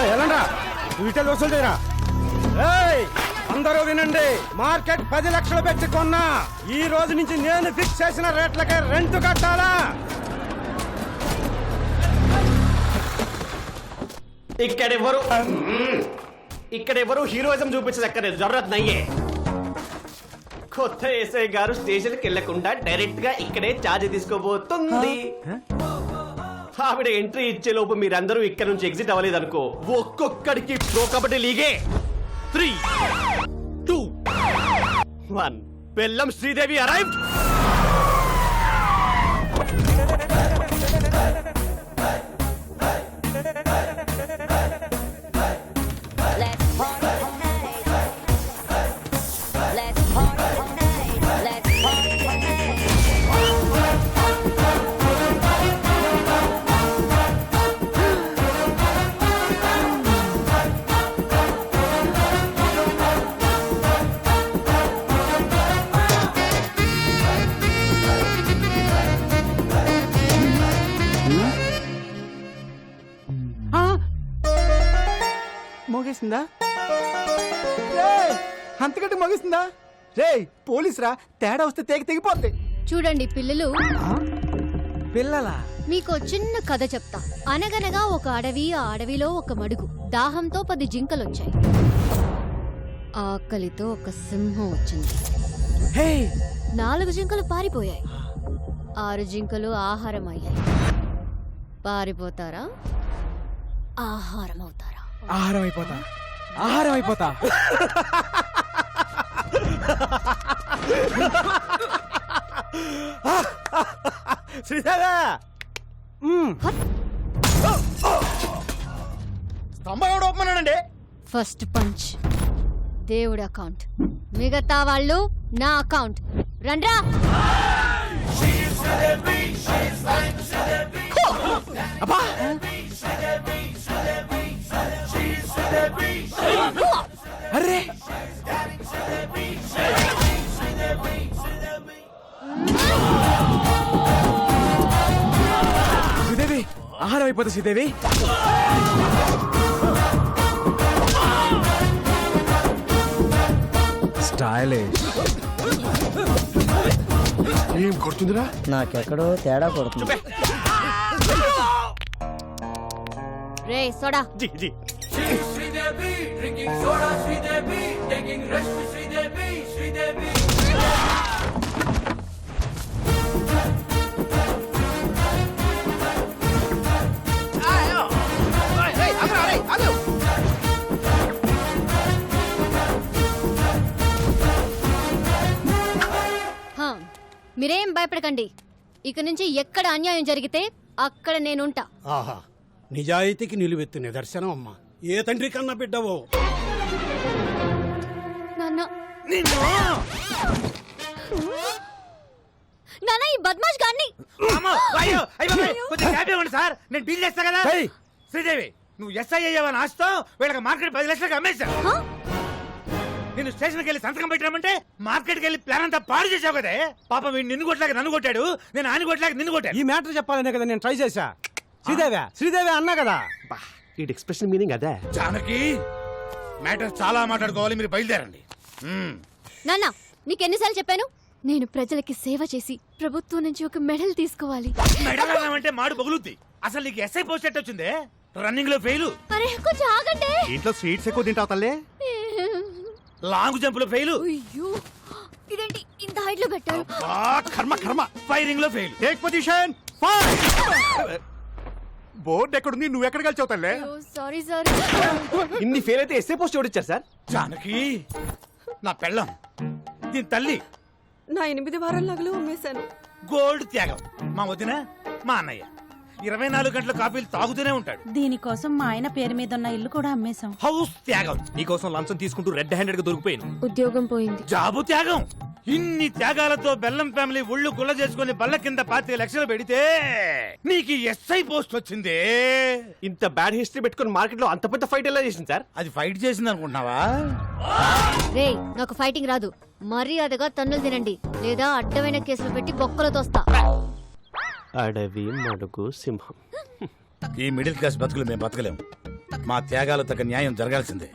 ఎలాండా వీటిల్ వసూలు చేయరా? అందరూ వినండి, మార్కెట్ 10 లక్షలు పెట్టి కొన్నా. ఈ రోజు నుంచి నేను ఫిక్స్ చేసిన రేట్లకే రెంట్ కట్టాలా? ఇక్కడెవరు హీరోయిజం చూపించక్కర్లేదు, జరూరత్ నయ్యే. కొత్త ఎస్ఐ గారు స్టేషన్కి వెళ్లకుండా డైరెక్ట్ గా ఇక్కడే ఛార్జ్ తీసుకోబోతుంది. ఆవిడ ఎంట్రీ ఇచ్చే లోపు మీరందరూ ఇక్కడ నుంచి ఎగ్జిట్ అవ్వలేదు అనుకో, ఒక్కొక్కడికి ప్రో కబడ్డీ లీగే 3, 2, 1. బెల్లం శ్రీదేవి అరైవ్డ్. మోగేసిందా? అంతకంటే మోగేసిందా? రే పోలీస్ రా, తేడా వస్తే తెగిపోద్ది. చూడండి పిల్లలు, పిల్లలా? మీకు చిన్న కథ చెప్తా. అనగనగా ఒక అడవి, ఆ అడవిలో ఒక మడుగు. దాహంతో 10 జింకలొచ్చాయి. ఆకలితో ఒక సింహం వచ్చింది. 4 జింకలు పారిపోయాయి. 6 జింకలు ఆహారం అయ్యాయి. పారిపోతారా, ఆహారం అవుతారా? ఆహారం అయిపోతా, ఆహారం అయిపోతా. శ్రీదేవి స్తంభం ఎవడు ఒప్పమన్నాడండి? ఫస్ట్ పంచ్ దేవుడి అకౌంట్, మిగతా వాళ్ళు నా అకౌంట్. రండ్రా. అరే శ్రీదేవి, ఆహారం అయిపోతా శ్రీదేవి. స్టైలిష్. ఏం కొడుతుందిరా? నాకెక్కడో తేడా కొడుతుంది. రే సోడా. జీ జీ. మీరేం భయపడకండి. ఇక నుంచి ఎక్కడ అన్యాయం జరిగితే అక్కడ నేనుంటా. ఆహా, నిజాయితీకి నిలువెత్తు నిదర్శనం అమ్మా. ఏ తండ్రి కన్నా బిడ్డవో. నాన్న, నాన్న ఈ బద్మాష్ గాన్ని. సార్ నేను డీల్ చేస్తా కదా. శ్రీదేవి, నువ్వు ఎస్ఐ అయ్యావని ఆస్తో వీళ్ళకి మార్కెట్ 10 లక్షలకు అమ్మేశా. నేను స్టేషన్కి వెళ్ళి సంతకం పెట్టామంటే మార్కెట్కి వెళ్ళి ప్లాన్ అంతా పాడు చేసావు కదా. పాపం వీడు నిన్ను కొట్టలేక నన్ను కొట్టాడు, నేను ఆయన కొట్టలేక నిన్ను కొట్టాను. ఈ మ్యాటర్ చెప్పాలనే కదా నేను ట్రై చేశా. శ్రీదేవి అన్నా కదా. ఈ ఎక్స్ప్రెషన్ మీనింగ్ అదే. జానకి, మ్యాటర్ చాలా మాట్లాడుకోవాలి, మీరు బయలుదేరండి. నాన్న, నీకెన్నిసార్లు చెప్పాను, నేను ప్రజలకి సేవ చేసి ప్రభుత్వం నుంచి ఒక మెడల్ తీసుకోవాలి. మెడల్ అంటే మాడు పగులుద్ది. అసలు నీకు ఎస్ఐ పోస్ట్ ఎట్ వచ్చిందే? రన్నింగ్ లో ఫెయిల్. అరే కొంచెం ఆగండి. ఇంట్లో స్వీట్స్ ఎక్కువ తింటావు తల్లే. లాంగ్ జంప్ లో ఫెయిల్. అయ్యో, ఇదేంటి ఇంత హైట్ లో పెట్టారు? కర్మ కర్మ. ఫైరింగ్ లో ఫెయిల్. Take position. బోర్డు ఎక్కడుంది, నువ్వు ఎక్కడ కలిసావు తల్లే? Sorry sir. ఇన్ని ఫెయిల్ అయితే ఎస్ఏ పోస్ట్ ఎవరిచ్చారు సార్? జానకి, నా పెళ్ళం, దీని తల్లి. నా 8 వారాల నగలు అమ్మేశాను. గోల్డ్ త్యాగం. మా వదిన, మా అన్నయ్య 24 గంటల కాఫీలు తాగుతూనే ఉంటాడు. దీనికోసం మా ఆయన పేరు మీద ఉన్న ఇల్లు కూడా అమ్మేశాం. హౌస్ త్యాగం. నీకోసం లంచం తీసుకుంటూ రెడ్ హ్యాండెడ్ గా దొరికిపోయాను. ఉద్యోగం పోయింది. జాబు త్యాగం. ఇన్ని త్యాగాలతో బెల్లం ఫ్యామిలీ ఒళ్ళు గుల్ల చేసుకుని బల్ల కింద 25 లక్షలు పెడితే నీకు ఎస్ఐ పోస్ట్ వచ్చిందే. ఇంత బ్యాడ్ హిస్టరీ పెట్టుకుని మార్కెట్ లో అంత పెద్ద ఫైట్ ఎలా చేసింది సార్? అది ఫైట్ చేసింది అనుకుంటున్నావా? రే, నాకు ఫైటింగ్ రాదు. మర్యాదగా తన్నులు తినండి, లేదా అడ్డమైన కేసులు పెట్టి బొక్కలు తోస్తా. అడవి, మడుగు, సింహం. ఈ మిడిల్ క్లాస్ బతుకులు మేము బతకలేము. మా త్యాగాలు తగ్గ న్యాయం జరగాల్సిందే.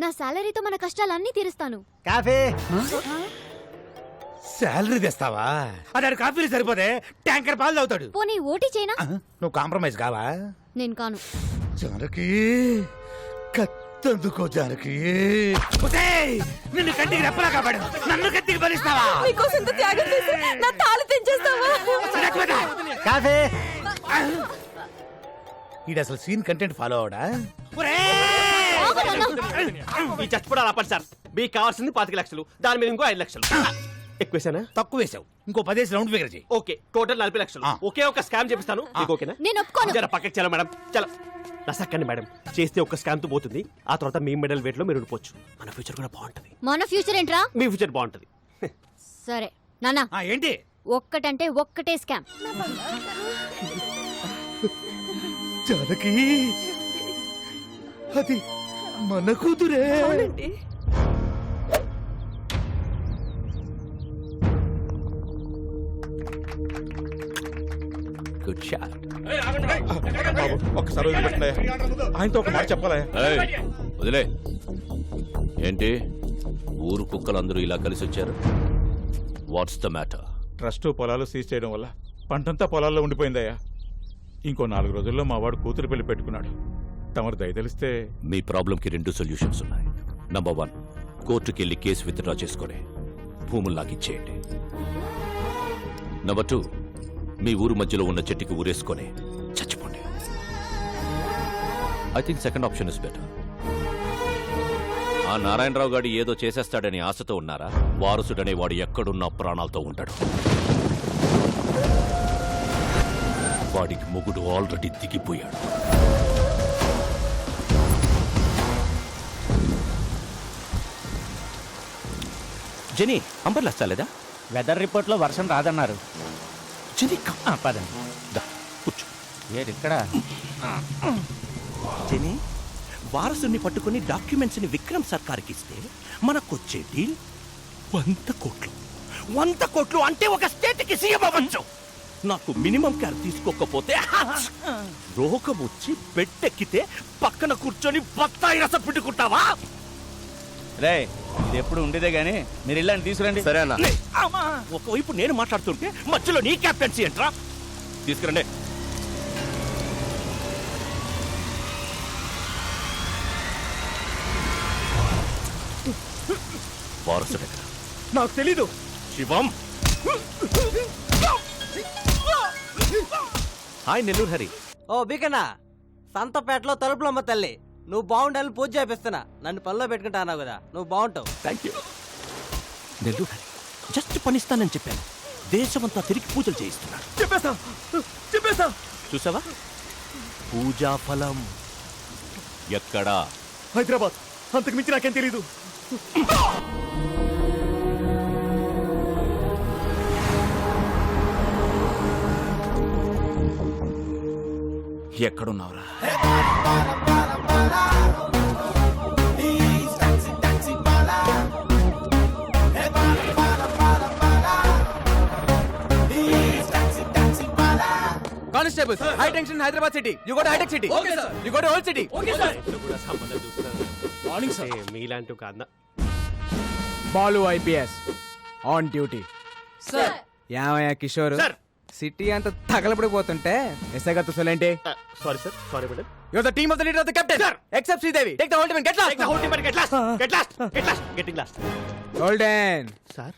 నా సాలరీతో మన కష్టాలన్నీ తీరుస్తాను. కాఫీ శాలరీ తెస్తావా? అదే కాఫీలు సరిపోతే ట్యాంకర్ పాలు తాగుతాడు. పోనీ ఓటీ చేయనా? నువ్వు కాంప్రమైజ్ కావా? నేను కాను. జానకి కత్తందుకో జానకి. నిన్ను కంటికి రెప్పలా కాపాడు, నన్ను కత్తికి బలిస్తావా? మీకోసం ఇంత త్యాగం చేసి నా తాళి తెంచేస్తావా? కాఫీ ఈడు అసలు సీన్ కంటెంట్ ఫాలో అవడా? ఈ చచ్చిపోవడాలు ఆపండి సార్. మీకు కావాల్సింది 25 లక్షలు, దాని మీద ఇంకో 5 లక్షలు. ఎక్కువేసానా? తక్కువ వేసావు, ఇంకో 10 రౌండ్ ఫిగర్ చేయి. ఓకే, టోటల్ 40 లక్షలు. ఒకే ఒక స్కామ్ చేపిస్తాను. మీకు ఓకేనా? నేను ఒప్పుకోను. జర పక్కకి చలో మేడం, చలో. నసక్కండి మేడం, చేస్తే ఒక్క స్కామ్ తో పోతుంది. ఆ తర్వాత మీ మెడల్ వెయిట్ లో మీరు ఉండిపోవచ్చు. మన ఫ్యూచర్ కూడా బాగుంటది. మన ఫ్యూచర్ ఏంట్రా? మీ ఫ్యూచర్ బాగుంటది. సరే నానా, ఏంటి ఒక్కటంటే ఒక్కటే స్కామ్. జానకి అది మన కూతురే. Good shot. ఒక్కసారి వదిలిపెట్టండి. ఆయనతో ఒక మాట చెప్పాలా? వదిలే. ఏంటి ఊరు కుక్కలందరూ ఇలా కలిసి వచ్చారు? What's the matter? ట్రస్ట్ పొలాలు సీజ్ చేయడం వల్ల పంటంతా పొలాల్లో ఉండిపోయిందయ్యా. ఇంకో 4 రోజుల్లో మా వాడు కూతురు పెళ్లి పెట్టుకున్నాడు. తమరు దయతలిస్తే. మీ ప్రాబ్లంకి 2 సొల్యూషన్స్ ఉన్నాయి. నంబర్ 1, కోర్టుకెళ్ళి కేసు విత్డ్రా చేసుకొని భూములు నాకు ఇచ్చేయండి. నంబర్ 2, మీ ఊరు మధ్యలో ఉన్న చెట్టుకి ఊరేసుకొని చచ్చిపోండి. I think second option is better. ఆ నారాయణరావు గారు ఏదో చేసేస్తాడని ఆశతో ఉన్నారా? వారసుడనే వాడు ఎక్కడున్నా ప్రాణాలతో ఉంటాడు. వాడికి మొగుడు already దిగిపోయాడు. Genie, umbrella చాలేదా? Weather report లో వర్షం రాదన్నారు. జెనీ, పదండి. దా, కూర్చో. ఏది ఇక్కడ? జెనీ, వారసుని పట్టుకుని డాక్యుమెంట్స్ ని విక్రమ్ సర్కార్కి ఇస్తే మనకొచ్చే డీల్ 100 కోట్లు. 100 కోట్లు అంటే ఒక స్టేట్ కి సీఎం అవ్వచ్చు. నాకు మినిమం కేర్ తీసుకోకపోతే రోగం వచ్చి బెడ్డెక్కితే పక్కన కూర్చొని బత్తాయి రసం పిండుకుంటావా? రే, ఇది ఎప్పుడు ఉండేదే గానీ మీరు ఇల్లని తీసుకురండి. సరే అన్న. ఒకవైపు నేను మాట్లాడుతుంటే మధ్యలో నీ క్యాప్టెన్సీ ఏంట్రా? తీసుకురండి. వారసుడు ఎక్కడ? నాకు తెలీదు. శివం. హాయ్ నెల్లూరు హరి. ఓ బికనా, సంతపేటలో తలుపులమ్మ తల్లి, నువ్వు బాగుండాలని పూజ చేపిస్తున్నా. నన్ను పనిలో పెట్టుకుంటా అన్నావు కదా, నువ్వు బాగుంటావు. Thank you. Nellore Hari just పనిస్తానని చెప్పాను. దేశమంతా తిరిగి పూజలు చేయిస్తున్నాడు. చెప్పేస్తా. చూసావా? పూజా ఫలం ఎక్కడా? హైదరాబాద్. అంతకు మించి నాకేం తెలీదు. ఎక్కడున్నావురా? Constables, high tension Hyderabad city. You go to Hitec city. Okay sir. You go to old city. Okay sir. Morning sir. మీలాంటి ఒక అన్న. Balu IPS on duty. Sir. యామయ్య కిషోర్, సార్. సిటీ అంతా తగలపడిపోతుంటే ఎస్ఐ గారు చూసలేంటి? Sorry sir, sorry madam. Your the team of the leader of the captain except Sridevi. Take the whole team, get lost. The whole team get last. Get last. Get last. Getting last. Golden, sir.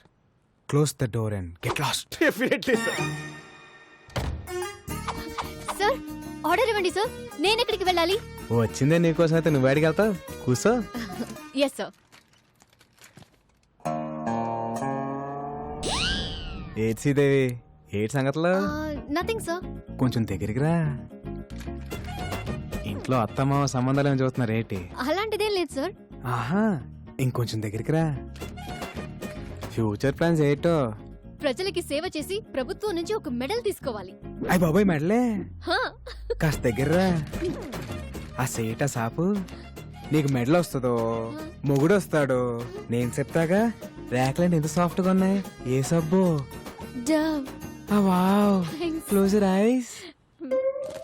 Close the door and get lost. Definitely sir. Sir, order ఇవ్వండి sir. నేను ఎక్కడికి వెళ్ళాలి? వచ్చిందే నీకోసం అయితే నువ్వు బయటికి వెళ్తావు. కూసో. Yes sir. ఏడ్ శ్రీదేవి, ఏడ్ సంగతిలో? Nothing sir. కొంచెం దగ్గరికి రా. ఇంట్లో అత్తమామ సంబంధాలు ఏమి చూస్తున్నారు ఏంటి? అలాంటిదేం లేదు సార్. ఆహా, ఇంకొంచెం దగ్గరికి రా. ఫ్యూచర్ ప్లాన్స్ ఏంటో? ప్రజలకి సేవ చేసి ప్రభుత్వం నుంచి ఒక మెడల్ తీసుకోవాలి. అయ్య బాబాయ్, మెడలే? హా. కాస్త దగ్గర ఆ సేట సాపు. నీకు మెడల్ వస్తుందో మొగుడు వస్తాడో నేను చెప్తాగా. ర్యాక్లైన్ ఎంత సాఫ్ట్ గా ఉన్నాయి. ఏ సబ్బు? Dove. Wow, Thanks. Close your eyes.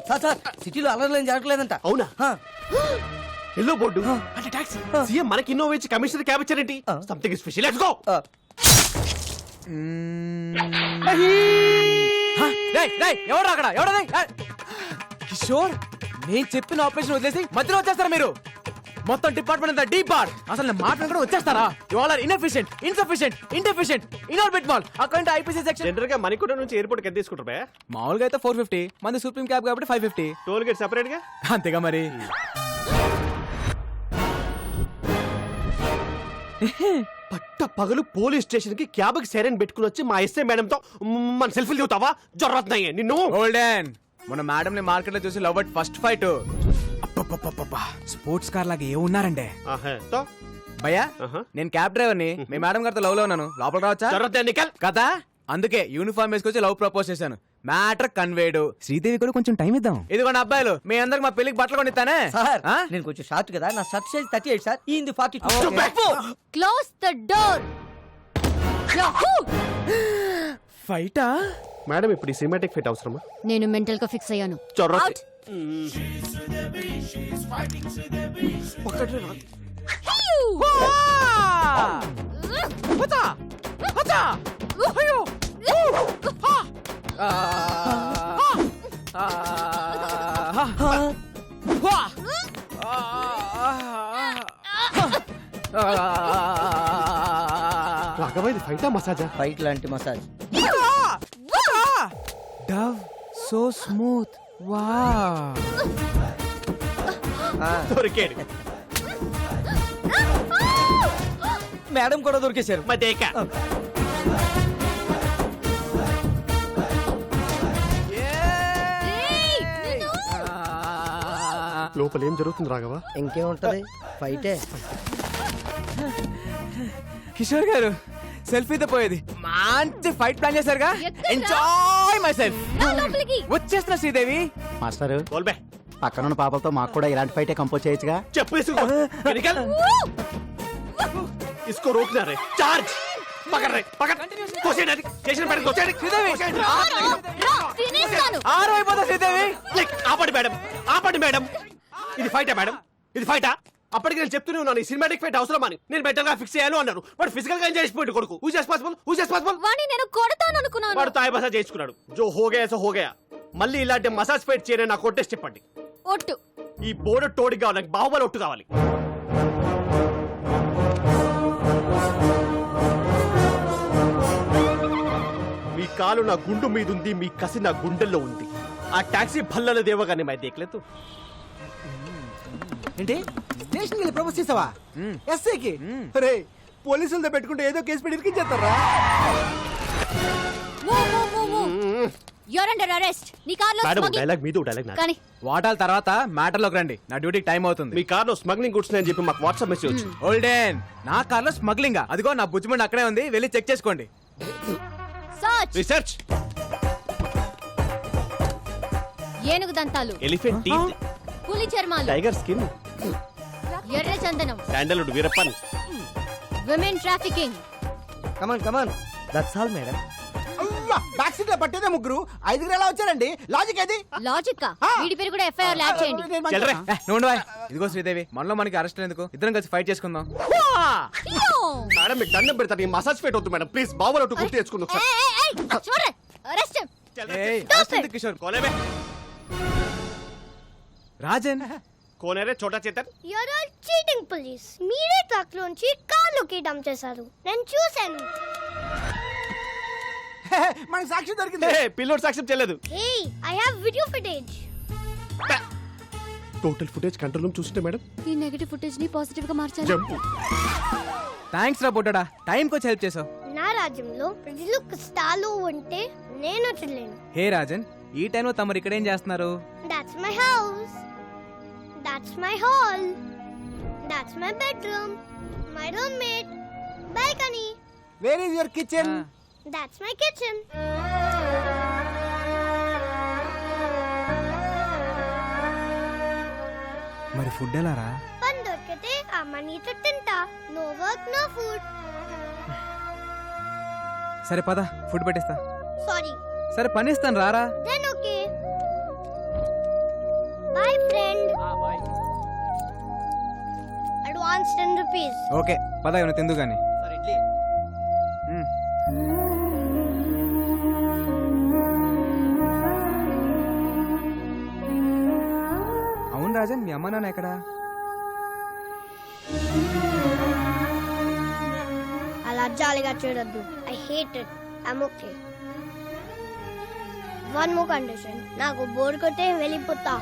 Sir sir సిటీలో అలర్లేం జరగలేదంట. అవునా? ఎల్లో బోర్డు అంటే టాక్సీ. సీఎం మనకి ఇన్నోవా ఇచ్చి కమిషనర్ క్యాబ్ ఇచ్చారేంటి? Something special. Let's go. ఎవరు అక్కడ ఎవడది? కిషోర్, నేను చెప్పిన ఆపరేషన్ వదిలేసి మధ్యలో వచ్చేస్తారా మీరు? మొత్తం డిపార్ట్మెంట్ అంతా డీప్ బార్. అసలు నేను మాట్లాడి వచ్చేస్తారా? You all are inefficient, insufficient, indeficient, Inorbit mall. Account IPC section. General గా మణికొండ నుంచి ఎయిర్పోర్ట్ కి ఎంత తీసుకుంటారు బే? మామూలుగా అయితే 450, మంది సుప్రీం క్యాబ్ కాబట్టి 550. టోల్ గేట్ సెపరేట్ గా. అంతేగా మరి. పట్ట పగలు పోలీస్ స్టేషన్ కి క్యాబ్ కి సైరన్ పెట్టుకుని వచ్చి మా ఎస్ఐ మేడం తో మన సెల్ఫీలు దిగుతావా? జరుగుతున్నాయి నిన్ను. గోల్డెన్, మన మేడం ని మార్కెట్ లో చూసి love at first fight. Sports car లాగా ఏ ఉన్నారంటే భయ్యా, నేను క్యాబ్ డ్రైవర్ ని. మీ మేడం గారితో లవ్ లో ఉన్నాను. లోపల రావచ్చా? కదా, అందుకే యూనిఫామ్ వేసుకొచ్చి లవ్ ప్రపోజ్ చేశాను. Matter conveyed. శ్రీదేవి కూడా కొంచెం టైం ఇద్దాం. ఇదిగోండి అబ్బాయిలు, మీ అందరికి మా పెళ్లికి బట్టలు కొనిస్తానే. సార్ నేను కొంచెం షార్ట్ కదా, నా షర్ట్ సైజ్ 38 సార్, ఈ 42. Close the door. ఫైటా? మేడం ఇప్పుడు ఈ సినిమాటిక్ ఫిట్ అవసరమా? నేను మెంటల్ గా ఫిక్స్ అయ్యాను. చొర్రొద్దు. రాఘవైది ఫైటా మసాజా? ఫైట్ లాంటి massage. Dove so smooth. Wow. దొరికాడు. మేడం కూడా దొరికేశారు. మదేక. లోపల ఏం జరుగుతుంది రాఘవ? ఇంకేముంటది, ఫైటే. కిషోర్ గారు, సెల్ఫీతో పోయేది మంచి ఫైట్ ప్లాన్ చేశారుగా. ఎక్కడ్రా? Enjoy myself. లోపలికి వచ్చేస్తున్నా శ్రీదేవి. మాస్టర్, బోల్బే. పక్కనున్న పాపలతో మాకు కూడా ఇలాంటి ఫైటే కంపోజ్ చేయొచ్చుగా. చెప్పు ఇసుకో. నికల్. इसको रोकना रे. चार्ज. पकड़ रे, पकड़. कोसेड स्टेशन पर कोसेड. శ్రీదేవి తినేస్తాను. ఆరు అయిపోతా శ్రీదేవి. లైక్ ఆపండి మేడం, ఆపండి మేడం. ఇది ఫైటా మేడం? ఇది ఫైటా? అప్పటికి నేను చెప్తూనే ఉన్నాను ఈ సినిమాటిక్ ఫైట్ అవసరం అని. నేను మెంటల్ గా ఫిక్స్ చేయాలి అన్నారు. బట్ ఫిజికల్ గా ఎంజాయ్ చేసిపోయింది కొడుకు. Whose responsible? వాణ్ణి నేను కొడతాను అనుకున్నాను. వాడు తాయి మసాజ్ చేయించుకున్నాడు. జో హోగయా సో హోగయా. మళ్ళీ ఇలాంటి మసాజ్ ఫైట్ చేయని నాకు కొట్టేసి చెప్పండి. ఒట్టు. ఈ బోర్డు టోడి కావాలి, నాకు బాహుబలి ఒట్టు కావాలి. మీ కాలు నా గుండు మీద ఉంది, మీ కసి నా గుండెల్లో ఉంది. ఆ టాక్సీ భల్లల దేవగానే మై దేఖలేదు. ఏంటి స్టేషన్ వెళ్ళి ప్రపోజ్ చేసావా? ఎస్ఐకి? అరే పోలీసులతో పెట్టుకుంటే ఏదో కేసు పెట్టి ఇరికించేస్తారా? You're under arrest. నీ కార్లో స్మగ్లింగ్. డైలాగ్ మీద డైలాగ్ కానీ వాటాల తర్వాత మ్యాటర్ లోకి రండి. నా డ్యూటీకి టైం అవుతుంది. మీ కార్లో స్మగ్లింగ్ గుడ్స్ అని చెప్పి మాకు వాట్సాప్ మెసేజ్ వచ్చింది. ఓల్డెన్, నా కార్లో స్మగ్లింగ్. అదిగో నా బుజ్జిమండి అక్కడే ఉంది, వెళ్ళి చెక్ చేసుకోండి. సర్చ్. రీసెర్చ్. ఏనుగు దంతాలు, ఎలిఫెంట్ టీత్, పులి చర్మాలు, టైగర్ స్కిన్, ఎర్ర చందనం, sandalwood Veerappan, women trafficking. Come on come on, that's all madam. Back seat లో పట్టేదే ముగ్గురు, ఐదుగురు ఎలా వచ్చారండి? లాజిక్ ఏది? లాజిక్ వీడి పేరు కూడా ఎఫ్ఐఆర్ యాడ్ చేయండి. చల్రే. నువ్వు ఉండవా? ఇదిగో శ్రీదేవి, మనలో మనకి అరెస్ట్ ఎందుకు? ఇద్దరం కలిసి ఫైట్ చేసుకుందాం. మేడం మీకు దండం పెడతాను. ఈ మసాజ్ ఫైట్ వద్దు మేడం, ప్లీజ్. బాబులో గుర్తు తెచ్చుకుందాం. అరెస్ట్. ఏయ్, arrest ఎందుకు కిషోర్? కోలేబే. రాజన్, కోనేరే చోటా Chetan. You're all cheating police. మీరే ట్రక్ లోంచి కార్లోకి డంప్ చేశారు, నేను చూశాను. మనకి సాక్షి దొరికింది. పిల్లోడు సాక్ష్యం చేయలేదు. Hey, I have video footage. Total footage control room చూస్తుంటే మేడం ఈ నెగటివ్ ఫుటేజ్ ని పాజిటివ్ గా మార్చాలి. జంప్. థ్యాంక్స్ రా బొట్టడా, టైంకి వచ్చి హెల్ప్ చేసావు. నా రాజ్యంలో ప్రజలు కష్టాలు ఉంటే నేను చూడలేను. హే రాజన్, ఈ టైంలో తమరు ఇక్కడ ఏం చేస్తున్నారు? That's my house. That's my hall. That's my bedroom. My roommate. Balcony. Where is your kitchen? That's my kitchen. మరి ఫుడ్ ఎలా రా? పని దొరికితే అమ్మనీతో తింటా. No work, no food. సరే పద, ఫుడ్ పెట్టిస్తా. Sorry. సరే పని ఇస్తాను, రారా. Then okay. Boy friend advance 10 rupees. Okay పద ఏమైనా తిందు కానీ. సార్ ఇడ్లీ. అవును రాజన్, మీ అమ్మ నాన్న ఎక్కడా? అలా జాలిగా చూడొద్దు. I hate it. I'm okay. One more condition. నాకు బోర్ కొట్టే వెళ్ళిపోతా.